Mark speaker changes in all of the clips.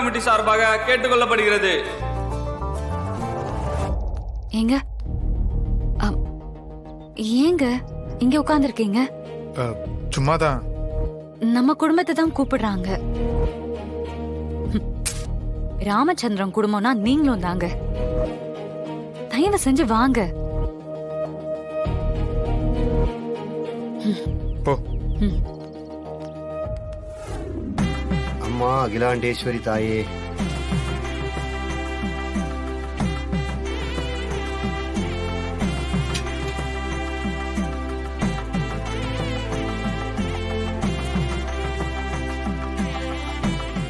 Speaker 1: Committee சார்பாக கேட்டுக்கொள்ளப்படுகிறது.
Speaker 2: ஏங்க ஏங்க இங்க உட்கார்ந்துருக்கீங்க?
Speaker 3: சும்மாதான்.
Speaker 2: நம்ம குடும்பத்தை தான் கூப்பிடுறாங்க. ராமச்சந்திரன் குடும்பம்னா நீங்களும் தாங்க. தயவு செஞ்சு வாங்க.
Speaker 3: போ.
Speaker 4: அம்மா அகிலாண்டேஸ்வரி தாயே,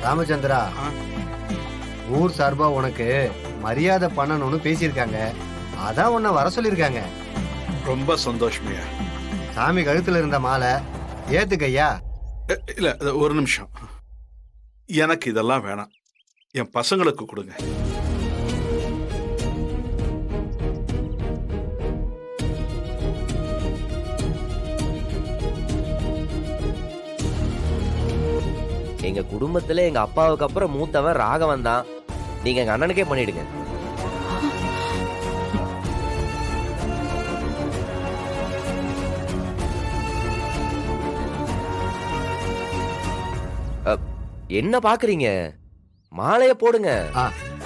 Speaker 4: ராமச்சந்திரா, ஊர் சார்பா உனக்கு மரியாதை பண்ணணும்னு பேசியிருக்காங்க. அதான் உன்னை வர சொல்லியிருக்காங்க.
Speaker 5: ரொம்ப சந்தோஷமையா.
Speaker 4: சாமி கழுத்துல இருந்த மாலை ஏத்துக்கையா.
Speaker 5: இல்ல ஒரு நிமிஷம், எனக்கு இதெல்லாம் வேணாம், என் பசங்களுக்கு கொடுங்க.
Speaker 6: எங்க குடும்பத்துல எங்க அப்பாவுக்கு அப்புறம் மூத்தவன் ராகவன் தான். நீங்க எங்க அண்ணனுக்கே பண்ணிடுங்க. என்ன பாக்குறீங்க? மாலைய போடுங்க.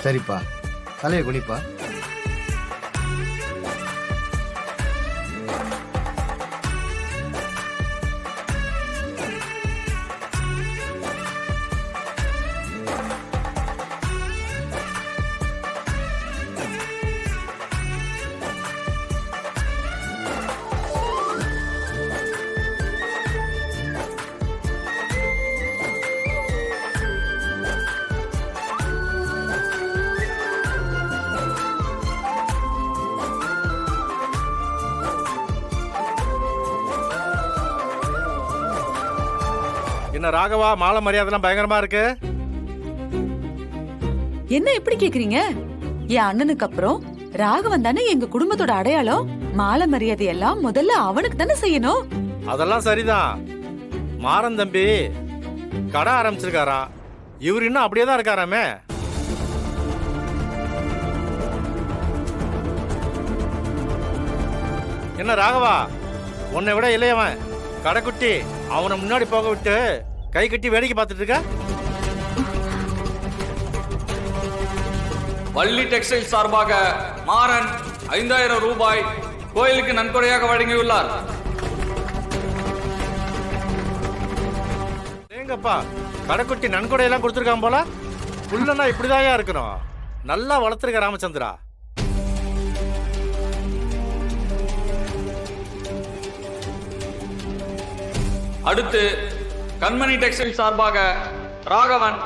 Speaker 4: சரிப்பா, தலையை குனிப்பா.
Speaker 7: என்ன ராகவா, மாலை மரியாதைலாம் பயங்கரமா இருக்கு.
Speaker 8: என்ன எப்படி கேக்குறீங்க? என் அண்ணனுக்கு அப்புறம் ராகவன் தானே எங்க குடும்பத்தோட அடையாளம். மாலை மரியாதை எல்லாம் முதல்ல அவனுக்கு தானே செய்யணும்.
Speaker 7: அதெல்லாம் சரிதான். மாறன் தம்பி கடை ஆரம்பிச்சிருக்காராம். இவர் இன்னும் அப்படியே தான் இருக்காராமே. என்ன ராகவா, உன்னை விட இளையவன் கடைக்குட்டி, அவனை முன்னாடி போக விட்டு கை கட்டி வேடிக்கை பார்த்துட்டு இருக்க.
Speaker 1: வள்ளி டெக்ஸ்டைல் சார்பாக மாறன் 5000 ரூபாய் கோயிலுக்கு நன்கொடையாக வழங்கியுள்ளார்.
Speaker 7: ஏங்கப்பா, கடைக்குட்டி நன்கொடையெல்லாம் கொடுத்துருக்கான் போல. புள்ளனா இப்படிதான் இருக்கணும். நல்லா வளர்த்துருக்க ராமச்சந்திரா.
Speaker 1: அடுத்து கண்மணி டெக்ஸ்டைல் சார்பாக ராகவன்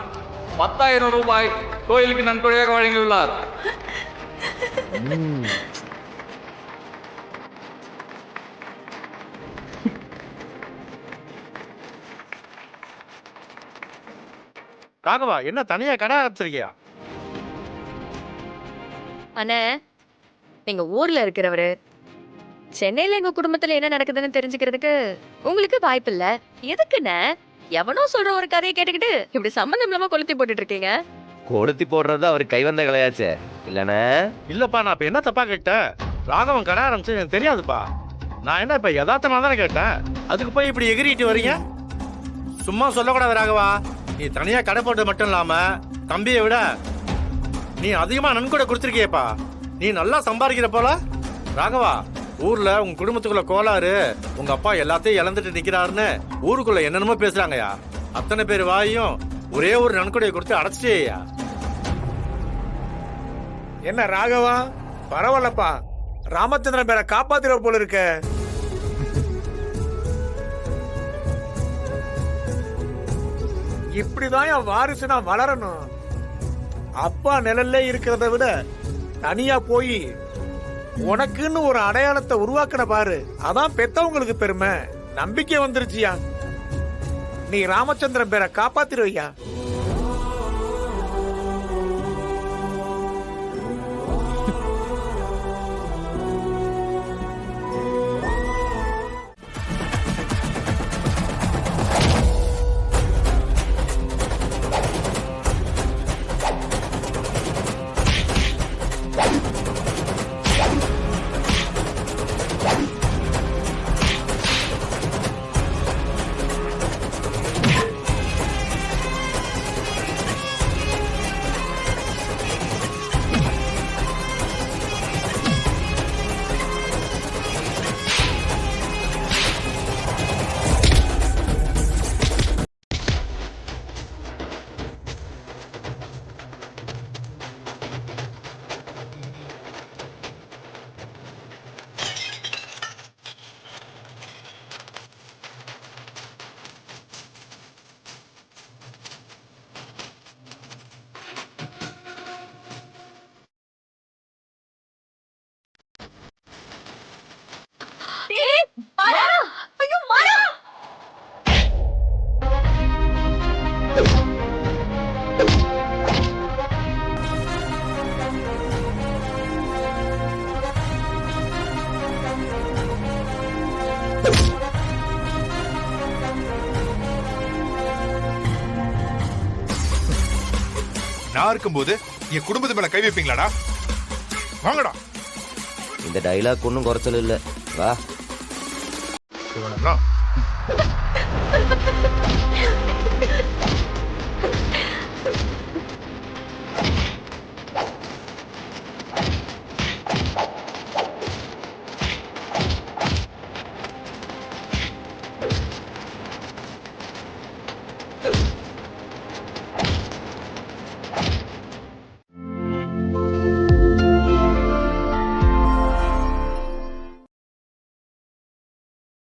Speaker 1: 10,000 ரூபாய் கோயிலுக்கு நன்கொடையாக வழங்கியுள்ளார்.
Speaker 7: ராகவா, என்ன தனியா கடை ஆரம்பிச்சிருக்கியா?
Speaker 9: அண்ணே, நீங்க ஊர்ல இருக்கிறவரு, சென்னையில எங்க குடும்பத்துல என்ன நடக்குதுன்னு தெரிஞ்சுக்கிறதுக்கு உங்களுக்கு வாய்ப்பு இல்ல. எதுக்குண்ணே எவனோ சொல்ற ஒரு கதையை கேட்டுக்கிட்டு இப்படி சம்பந்தம் இல்லாம கொளுத்தி போட்டுட்டு இருக்கீங்க?
Speaker 6: கொளுத்தி போடுறது அவருக்கு கைவந்த கலையாச்சே இல்லனே.
Speaker 7: இல்லப்பா, நான் இப்ப என்ன தப்பா கேட்டேன்? ராகவன் கடை ஆரம்பிச்சு எனக்கு தெரியாதுப்பா. நான் என்ன இப்ப யதார்த்தமா தானே கேட்டேன். அதுக்கு போய் இப்படி எகிரிட்டு வரீங்க. சும்மா சொல்லக்கூடாது ராகவா. நீ தனியா கடை போட்டது மட்டும் இல்லாம தம்பியை விட நீ அதிகமா நன்கொடை கொடுத்துருக்கியப்பா. நீ நல்லா சம்பாதிக்கிற போல. ராகவா, ஊர்ல உங்க குடும்பத்துக்குள்ள கோளாறு, உங்க அப்பா எல்லாத்தையும் இழந்துட்டு நிக்கிறாருன்னு ஊருக்குள்ள என்னென்னமோ பேசுறாங்கயா. அத்தனை பேர் வாயும் ஒரே ஒரு நன்கொடையை கொடுத்து அடைச்சிட்டேயா.
Speaker 10: என்ன ராகவா, பரவாயில்லப்பா, ராமச்சந்திரன் பேரை காப்பாத்துற போல இருக்க. இப்படிதான் என் வாரிசு நான் வளரணும். அப்பா நிழல்ல இருக்கிறத விட தனியா போய் உனக்குன்னு ஒரு அடையாளத்தை உருவாக்கின பாரு. அதான் பெத்தவங்களுக்கு பெருமை. நம்பிக்கை வந்துருச்சியா. நீ ராமச்சந்திரன் பேரை காப்பாத்திருவையா.
Speaker 3: நான் இருக்கும்போது என் குடும்பத்து மேல கை வைப்பீங்களாடா? வாங்கடா.
Speaker 6: இந்த டைலாக் ஒன்றும் குறைச்சல் இல்லை. வா.
Speaker 3: இவனெல்லாம்